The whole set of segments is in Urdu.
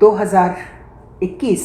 2021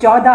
14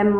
M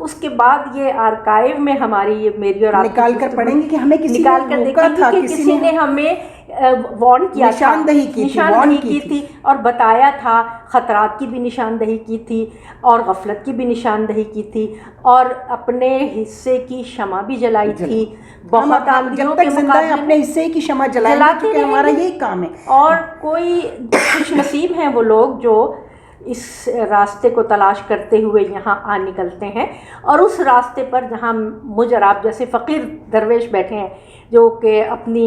اس کے بعد یہ آرکائیو میں ہماری یہ میری اور آپ نکال کر پڑھیں گے کہ ہمیں کسی نکال کر دیکھیں گے کہ کسی نے ہمیں وارن کیا تھا، نشاندہی کی تھی اور بتایا تھا، خطرات کی بھی نشاندہی کی تھی اور غفلت کی بھی نشاندہی کی تھی، اور اپنے حصے کی شمع بھی جلائی تھی. بہت آندھیوں کے مقابلے اپنے حصے کی شمع جلاتے ہیں، ہمارا یہی کام ہے. اور کوئی خوش نصیب ہیں وہ لوگ جو اس راستے کو تلاش کرتے ہوئے یہاں آ نکلتے ہیں، اور اس راستے پر جہاں مجھ اور آپ جیسے فقیر درویش بیٹھے ہیں جو کہ اپنی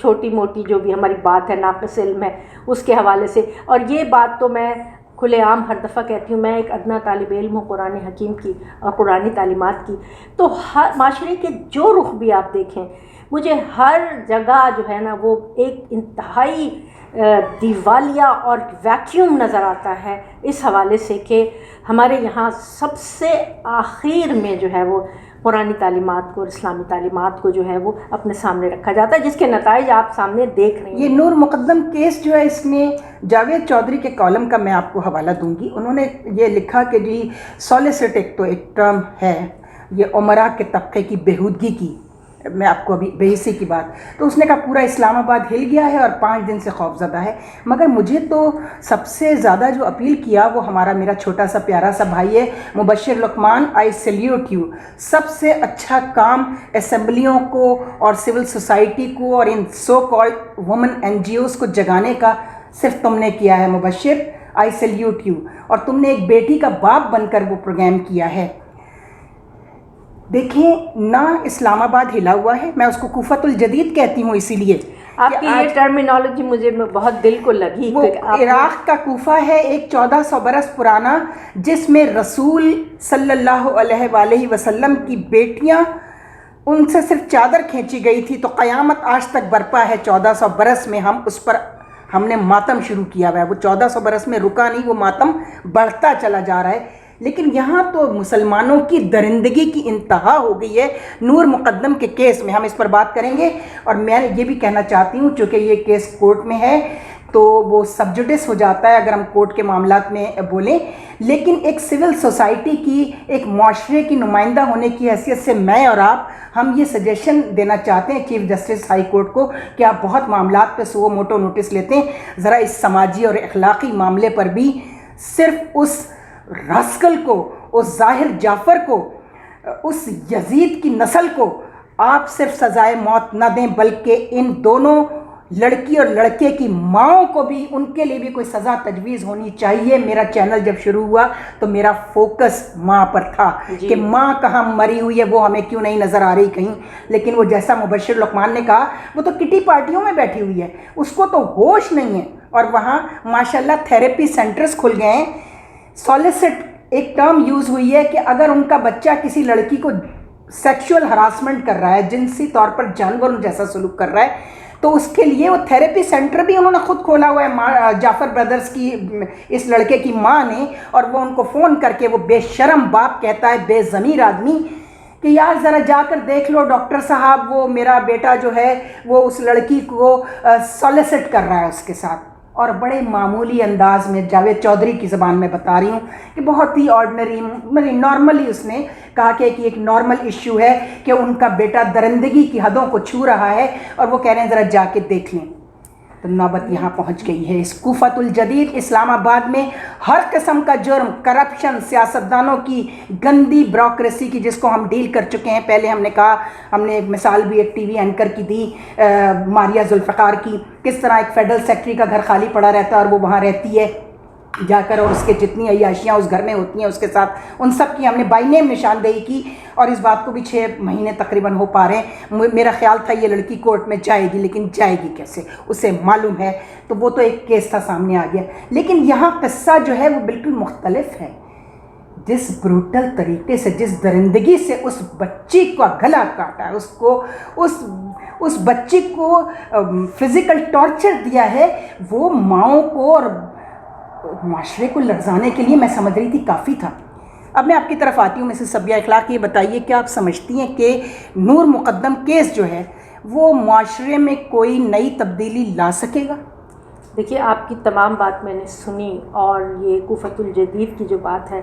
چھوٹی موٹی جو بھی ہماری بات ہے ناقص علم ہے اس کے حوالے سے، اور یہ بات تو میں کھلے عام ہر دفعہ کہتی ہوں، میں ایک ادنا طالب علم ہوں قرآن حکیم کی اور قرآنی تعلیمات کی، تو ہر معاشرے کے جو رخ بھی آپ دیکھیں مجھے ہر جگہ جو ہے نا وہ ایک انتہائی دیوالیہ اور ویکیوم نظر آتا ہے اس حوالے سے کہ ہمارے یہاں سب سے آخر میں جو ہے وہ قرآنی تعلیمات کو اور اسلامی تعلیمات کو جو ہے وہ اپنے سامنے رکھا جاتا ہے، جس کے نتائج آپ سامنے دیکھ رہے ہیں. یہ نور مقدم کیس جو ہے اس میں جاوید چودھری کے کالم کا میں آپ کو حوالہ دوں گی. انہوں نے یہ لکھا کہ جی سولیسٹ ایک ٹرم ہے یہ عمرا کے طبقے کی بےہودگی کی، میں آپ کو ابھی بے حسی کی بات، تو اس نے کہا پورا اسلام آباد ہل گیا ہے اور 5 دن سے خوف زدہ ہے. مگر مجھے تو سب سے زیادہ جو اپیل کیا وہ ہمارا میرا چھوٹا سا پیارا سا بھائی ہے مبشر لقمان. آئی سیلیوٹ یو. سب سے اچھا کام اسمبلیوں کو اور سول سوسائٹی کو اور ان سو کالڈ وومن NGOs کو جگانے کا صرف تم نے کیا ہے مبشر. آئی سیلیوٹ یو. اور تم نے ایک بیٹی کا باپ بن کر وہ پروگرام کیا ہے. دیکھیں نہ اسلام آباد ہلا ہوا ہے، میں اس کو کوفۃ الجدید کہتی ہوں اسی لیے. آپ کی یہ ٹرمینالوجی مجھے بہت دل کو لگی. وہ عراق کا کوفہ ہے ایک 1400 برس پرانا، جس میں رسول صلی اللہ علیہ وآلہ وسلم کی بیٹیاں ان سے صرف چادر کھینچی گئی تھی تو قیامت آج تک برپا ہے. 1400 برس میں ہم نے ماتم شروع کیا ہوا ہے. وہ 1400 برس میں رکا نہیں، وہ ماتم بڑھتا چلا جا رہا ہے. لیکن یہاں تو مسلمانوں کی درندگی کی انتہا ہو گئی ہے. نور مقدم کے کیس میں ہم اس پر بات کریں گے، اور میں یہ بھی کہنا چاہتی ہوں چونکہ یہ کیس کورٹ میں ہے تو وہ سب جوڈس ہو جاتا ہے اگر ہم کورٹ کے معاملات میں بولیں. لیکن ایک سول سوسائٹی کی، ایک معاشرے کی نمائندہ ہونے کی حیثیت سے میں اور آپ ہم یہ سجیشن دینا چاہتے ہیں چیف جسٹس ہائی کورٹ کو کہ آپ بہت معاملات پہ سو موٹو نوٹس لیتے ہیں، ذرا اس سماجی اور اخلاقی معاملے پر بھی صرف اس راسکل کو، اس ظاہر جعفر کو، اس یزید کی نسل کو آپ صرف سزائے موت نہ دیں بلکہ ان دونوں لڑکی اور لڑکے کی ماؤں کو بھی، ان کے لیے بھی کوئی سزا تجویز ہونی چاہیے. میرا چینل جب شروع ہوا تو میرا فوکس ماں پر تھا کہ ماں کہاں مری ہوئی ہے، وہ ہمیں کیوں نہیں نظر آ رہی کہیں. لیکن وہ جیسا مبشر لقمان نے کہا وہ تو کٹی پارٹیوں میں بیٹھی ہوئی ہے، اس کو تو ہوش نہیں ہے. اور وہاں ماشاءاللہ تھیراپی سینٹرز کھل گئے ہیں. سولیسٹ ایک ٹرم یوز ہوئی ہے کہ اگر ان کا بچہ کسی لڑکی کو سیکشول ہراسمنٹ کر رہا ہے، جنسی طور پر جانور جیسا سلوک کر رہا ہے، تو اس کے لیے وہ تھیراپی سینٹر بھی انہوں نے خود کھولا ہوا ہے. جعفر بردرز کی اس لڑکے کی ماں نے، اور وہ ان کو فون کر کے وہ بے شرم باپ کہتا ہے، بے ضمیر آدمی، کہ یار ذرا جا کر دیکھ لو ڈاکٹر صاحب، وہ میرا بیٹا جو ہے وہ اس لڑکی کو سولیسٹ کر رہا ہے اس کے ساتھ. اور بڑے معمولی انداز میں جاوید چودھری کی زبان میں بتا رہی ہوں کہ بہت ہی آرڈنری نارملی اس نے کہا کہ ایک نارمل ایشو ہے کہ ان کا بیٹا درندگی کی حدوں کو چھو رہا ہے اور وہ کہہ رہے ہیں ذرا جا کے دیکھ لیں. تو نوبت یہاں پہنچ گئی ہے. اس کوفۃ الجدید اسلام آباد میں ہر قسم کا جرم، کرپشن، سیاستدانوں کی گندی بیوروکریسی کی جس کو ہم ڈیل کر چکے ہیں. پہلے ہم نے کہا، ہم نے ایک مثال بھی ایک ٹی وی اینکر کی دی، ماریہ ذوالفقار کی، کس طرح ایک فیڈرل سیکرٹری کا گھر خالی پڑا رہتا ہے اور وہ وہاں رہتی ہے جا کر، اور اس کے جتنی عیاشیاں اس گھر میں ہوتی ہیں اس کے ساتھ، ان سب کی ہم نے بائی نیم نشاندہی کی. اور اس بات کو بھی 6 مہینے تقریباً ہو پا رہے ہیں. میرا خیال تھا یہ لڑکی کورٹ میں جائے گی، لیکن جائے گی کیسے اسے معلوم ہے. تو وہ تو ایک کیس تھا سامنے آ گیا. لیکن یہاں قصہ جو ہے وہ بالکل مختلف ہے. جس بروٹل طریقے سے، جس درندگی سے اس بچی کا گلا کاٹا ہے، اس بچی کو فزیکل ٹارچر دیا ہے، وہ ماؤں کو اور معاشرے کو لرزانے کے لیے میں سمجھ رہی تھی کافی تھا. اب میں آپ کی طرف آتی ہوں مسز صبیہ اخلاق. یہ بتائیے کہ آپ سمجھتی ہیں کہ نور مقدم کیس جو ہے وہ معاشرے میں کوئی نئی تبدیلی لا سکے گا؟ دیکھیے آپ کی تمام بات میں نے سنی، اور یہ کوفۃ الجدید کی جو بات ہے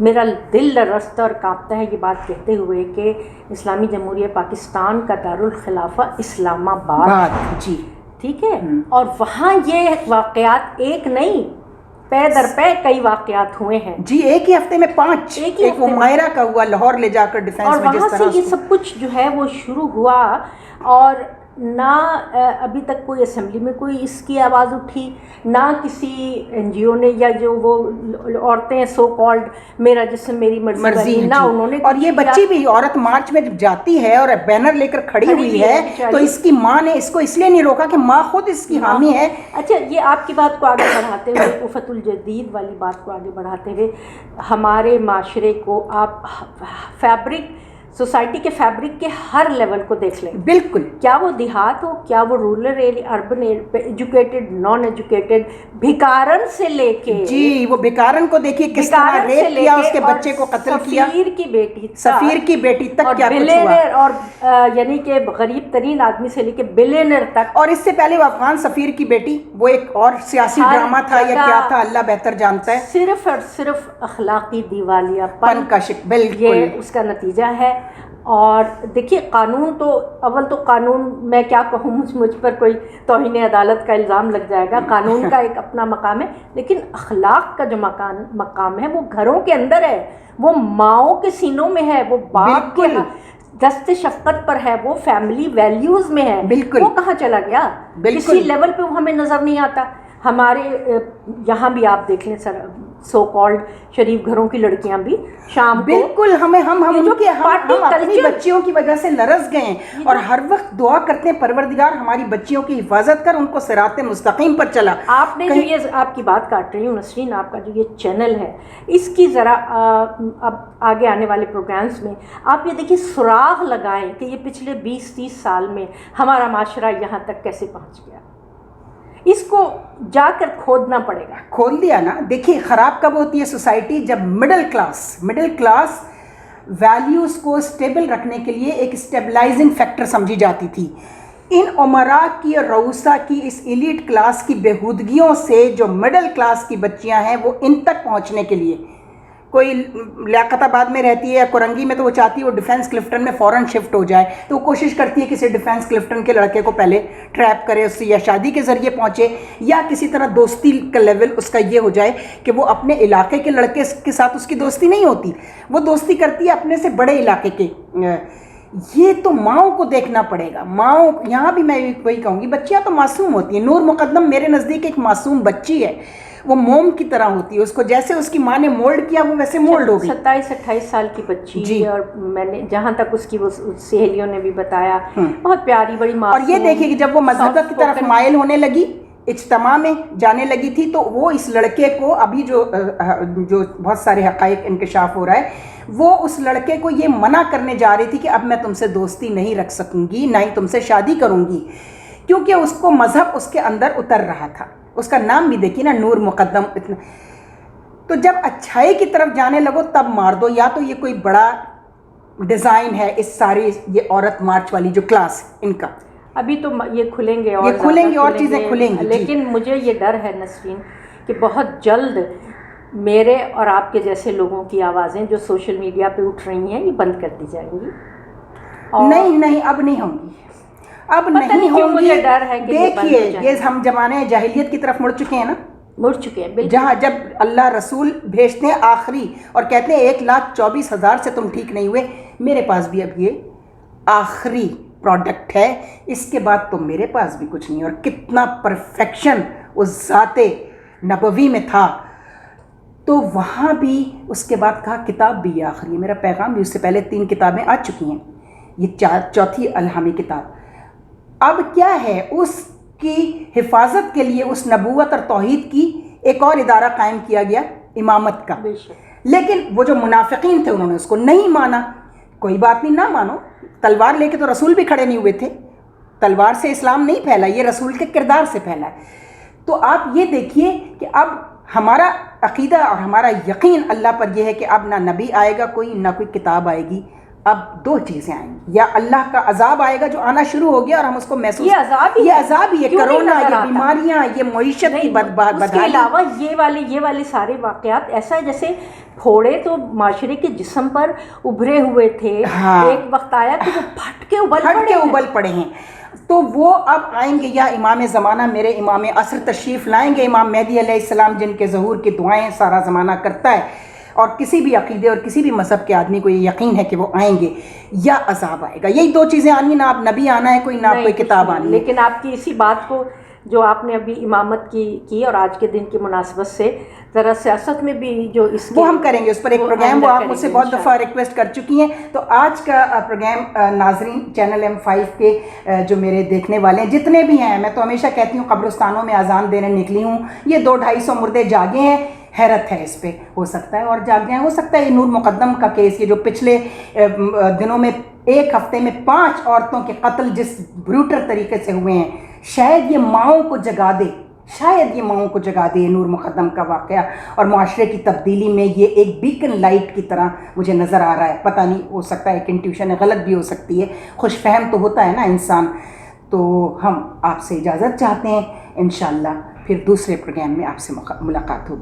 میرا دل لرزتا اور کانپتا ہے یہ بات کہتے ہوئے کہ اسلامی جمہوریہ پاکستان کا دارالخلافہ اسلام آباد، جی ٹھیک ہے، اور وہاں یہ واقعات ایک نہیں، پے در پے کئی واقعات ہوئے ہیں جی، ایک ہی ہفتے میں 5، ایک وہ مائرہ کا ہوا لاہور لے جا کر ڈیفینس میں، اور وہاں سے یہ سب کچھ جو ہے وہ شروع ہوا، اور نہ ابھی تک کوئی اسمبلی میں کوئی اس کی آواز اٹھی، نہ کسی این جی او نے، یا جو وہ عورتیں سو کالڈ میرا جسم میری مرضی، نہ انہوں نے، اور یہ بچی بھی عورت مارچ میں جب جاتی ہے اور بینر لے کر کھڑی ہوئی ہے تو اس کی ماں نے اس کو اس لیے نہیں روکا کہ ماں خود اس کی حامی ہے۔ اچھا، یہ آپ کی بات کو آگے بڑھاتے ہوئے، کوفۃ الجدید والی بات کو آگے بڑھاتے ہوئے، ہمارے معاشرے کو آپ فیبرک، سوسائٹی کے فیبرک کے ہر لیول کو دیکھ لیں، بالکل، کیا وہ دیہات ہو، کیا وہ rural area, urban, educated, non educated, بھکارن سے لے کے، جی وہ بھکارن کو دیکھیے کس طرح ریپ کیا، اس کے بچے کو قتل کیا، سفیر کی بیٹی، سفیر کی بیٹی تک کیا کچھ ہوا، اور یعنی کہ غریب ترین آدمی سے لے کے بلینئر تک، اور اس سے پہلے وہ افغان سفیر کی بیٹی، وہ ایک اور سیاسی ڈرامہ تھا یا کیا تھا، اللہ بہتر جانتا ہے، صرف اور صرف اخلاقی دیوالیہ پن کا شک، بالکل یہ اس کا نتیجہ ہے۔ اور دیکھیے قانون تو، اول تو قانون میں کیا کہوں، مجھ پر کوئی توہین عدالت کا الزام لگ جائے گا، قانون کا ایک اپنا مقام ہے، لیکن اخلاق کا جو مقام ہے وہ گھروں کے اندر ہے، وہ ماؤں کے سینوں میں ہے، وہ باپ کے دست شفقت پر ہے، وہ فیملی ویلیوز میں ہے، وہ کہاں چلا گیا؟ کسی لیول پہ وہ ہمیں نظر نہیں آتا۔ ہمارے یہاں بھی آپ دیکھ لیں سر، سو کالڈ شریف گھروں کی لڑکیاں بھی شام کو، بالکل ہم اپنی بچیوں کی وجہ سے لرز گئے ہیں، اور ہر وقت دعا کرتے ہیں پروردگار ہماری بچیوں کی حفاظت کر، ان کو صراط مستقیم پر چلا۔ آپ نے جو یہ، آپ کی بات کاٹ رہی ہوں نسرین، آپ کا جو یہ چینل ہے اس کی ذرا اب آگے آنے والے پروگرامز میں آپ یہ دیکھیے سراغ لگائیں کہ یہ پچھلے 20-30 سال میں ہمارا معاشرہ یہاں تک کیسے پہنچ گیا، اس کو جا کر کھودنا پڑے گا۔ کھول دیا نا، دیکھیے خراب کب ہوتی ہے سوسائٹی؟ جب مڈل کلاس ویلیوز کو اسٹیبل رکھنے کے لیے ایک اسٹیبلائزنگ فیکٹر سمجھی جاتی تھی۔ ان عمراء کی اور رؤسا کی، اس ایلیٹ کلاس کی بےہودگیوں سے جو مڈل کلاس کی بچیاں ہیں وہ ان تک پہنچنے کے لیے، کوئی لیاقت آباد میں رہتی ہے یا کورنگی میں، تو وہ چاہتی ہے وہ ڈیفینس کلفٹن میں فوراً شفٹ ہو جائے، تو وہ کوشش کرتی ہے کسی ڈیفینس کلفٹن کے لڑکے کو پہلے ٹریپ کرے، اس سے یا شادی کے ذریعے پہنچے، یا کسی طرح دوستی کا لیول اس کا یہ ہو جائے کہ وہ اپنے علاقے کے لڑکے کے ساتھ اس کی دوستی نہیں ہوتی، وہ دوستی کرتی ہے اپنے سے بڑے علاقے کے۔ یہ تو ماؤں کو دیکھنا پڑے گا، ماؤں، یہاں بھی میں وہی کہوں گی، بچیاں تو معصوم ہوتی ہیں۔ نور مقدم میرے نزدیک ایک معصوم بچی ہے، وہ موم کی طرح ہوتی ہے، اس کو جیسے اس کی ماں نے مولڈ کیا وہ ویسے مولڈ ہو گئی۔ 27-28 سال کی بچی جی، اور میں نے جہاں تک اس کی وہ سہیلیوں نے بھی بتایا، بہت پیاری، بڑی معصوم۔ اور یہ دیکھیے کہ جب وہ مذہب کی طرف مائل ہونے لگی، اجتماع میں جانے لگی تھی، تو وہ اس لڑکے کو، ابھی جو بہت سارے حقائق انکشاف ہو رہا ہے، وہ اس لڑکے کو یہ منع کرنے جا رہی تھی کہ اب میں تم سے دوستی نہیں رکھ سکوں گی، نہ ہی تم سے شادی کروں گی، کیونکہ اس کو مذہب اس کے اندر اتر رہا تھا۔ اس کا نام بھی دیکھیے نا، نور مقدم۔ اتنا تو جب اچھائی کی طرف جانے لگو تب مار دو، یا تو یہ کوئی بڑا ڈیزائن ہے اس ساری یہ عورت مارچ والی جو کلاس ان کا۔ ابھی تو یہ کھلیں گے اور چیزیں کھلیں گی، لیکن مجھے یہ ڈر ہے نسرین کہ بہت جلد میرے اور آپ کے جیسے لوگوں کی آوازیں جو سوشل میڈیا پہ اٹھ رہی ہیں یہ بند کر دی جائیں گی۔ نہیں اب نہیں ہوں گی، اب نہیں ہوں گی۔ دیکھیے یہ ہم زمانے جاہلیت کی طرف مڑ چکے ہیں نا، مڑ چکے ہیں، جہاں جب اللہ رسول بھیجتے ہیں آخری اور کہتے ہیں 1,24,000 سے تم ٹھیک نہیں ہوئے، میرے پاس بھی اب یہ آخری پروڈکٹ ہے، اس کے بعد تو میرے پاس بھی کچھ نہیں۔ اور کتنا پرفیکشن اس ذات نبوی میں تھا، تو وہاں بھی اس کے بعد کہا کتاب بھی یہ آخری ہے، میرا پیغام بھی، اس سے پہلے 3 کتابیں آ چکی ہیں، یہ چوتھی الہامی کتاب۔ اب کیا ہے، اس کی حفاظت کے لیے اس نبوت اور توحید کی ایک اور ادارہ قائم کیا گیا، امامت کا۔ لیکن وہ جو منافقین تھے انہوں نے اس کو نہیں مانا۔ کوئی بات نہیں، نہ مانو، تلوار لے کے تو رسول بھی کھڑے نہیں ہوئے تھے، تلوار سے اسلام نہیں پھیلا، یہ رسول کے کردار سے پھیلا ہے۔ تو آپ یہ دیکھیے کہ اب ہمارا عقیدہ اور ہمارا یقین اللہ پر یہ ہے کہ اب نہ نبی آئے گا کوئی، نہ کوئی کتاب آئے گی، اب دو چیزیں آئیں گی، یا اللہ کا عذاب آئے گا جو آنا شروع ہو گیا اور ہم اس کو محسوس، یہ عذاب ہی یہ عذاب ہی ہے، کیوں نہیں کرونا، نظر یہ آتا؟ بیماریاں، یہ معیشت کی اس کے بدحالی۔ علاوہ یہ والے سارے واقعات ایسا ہے جیسے پھوڑے تو معاشرے کے جسم پر ابھرے ہوئے تھے، ہاں، ایک وقت آیا کہ وہ پھٹ کے ابل پڑے ہیں، تو وہ اب آئیں گے، یا امام زمانہ میرے امام عصر تشریف لائیں گے، امام مہدی علیہ السلام، جن کے ظہور کی دعائیں سارا زمانہ کرتا ہے، اور کسی بھی عقیدے اور کسی بھی مذہب کے آدمی کو یہ یقین ہے کہ وہ آئیں گے، یا عذاب آئے گا۔ یہی دو چیزیں آنی، نہ آپ نبی آنا ہے کوئی، نہ آپ کوئی کتاب آنی ہے۔ لیکن آپ کی اسی بات کو جو آپ نے ابھی امامت کی اور آج کے دن کی مناسبت سے ذرا سیاست میں بھی جو اس وہ ہم کریں گے، اس پر ایک پروگرام، وہ آپ مجھ سے بہت دفعہ ریکویسٹ کر چکی ہیں۔ تو آج کا پروگرام ناظرین چینل M5 کے جو میرے دیکھنے والے ہیں جتنے بھی ہیں، میں تو ہمیشہ کہتی ہوں قبرستانوں میں اذان دینے نکلی ہوں، یہ 200-250 مردے جاگے ہیں، حیرت ہے اس پہ، ہو سکتا ہے اور جاگ جائیں، ہو سکتا ہے یہ نور مقدم کا کیس، یہ جو پچھلے دنوں میں ایک ہفتے میں 5 عورتوں کے قتل جس بروٹل طریقے سے ہوئے ہیں، شاید یہ ماؤں کو جگا دے، شاید یہ ماؤں کو جگا دے نور مقدم کا واقعہ، اور معاشرے کی تبدیلی میں یہ ایک بیکن لائٹ کی طرح مجھے نظر آ رہا ہے۔ پتہ نہیں، ہو سکتا ہے ایک انٹیوشن ہے، غلط بھی ہو سکتی ہے، خوش فہم تو ہوتا ہے نا انسان۔ تو ہم آپ سے اجازت چاہتے ہیں، انشاءاللہ پھر دوسرے پروگرام میں آپ سے ملاقات ہوگی۔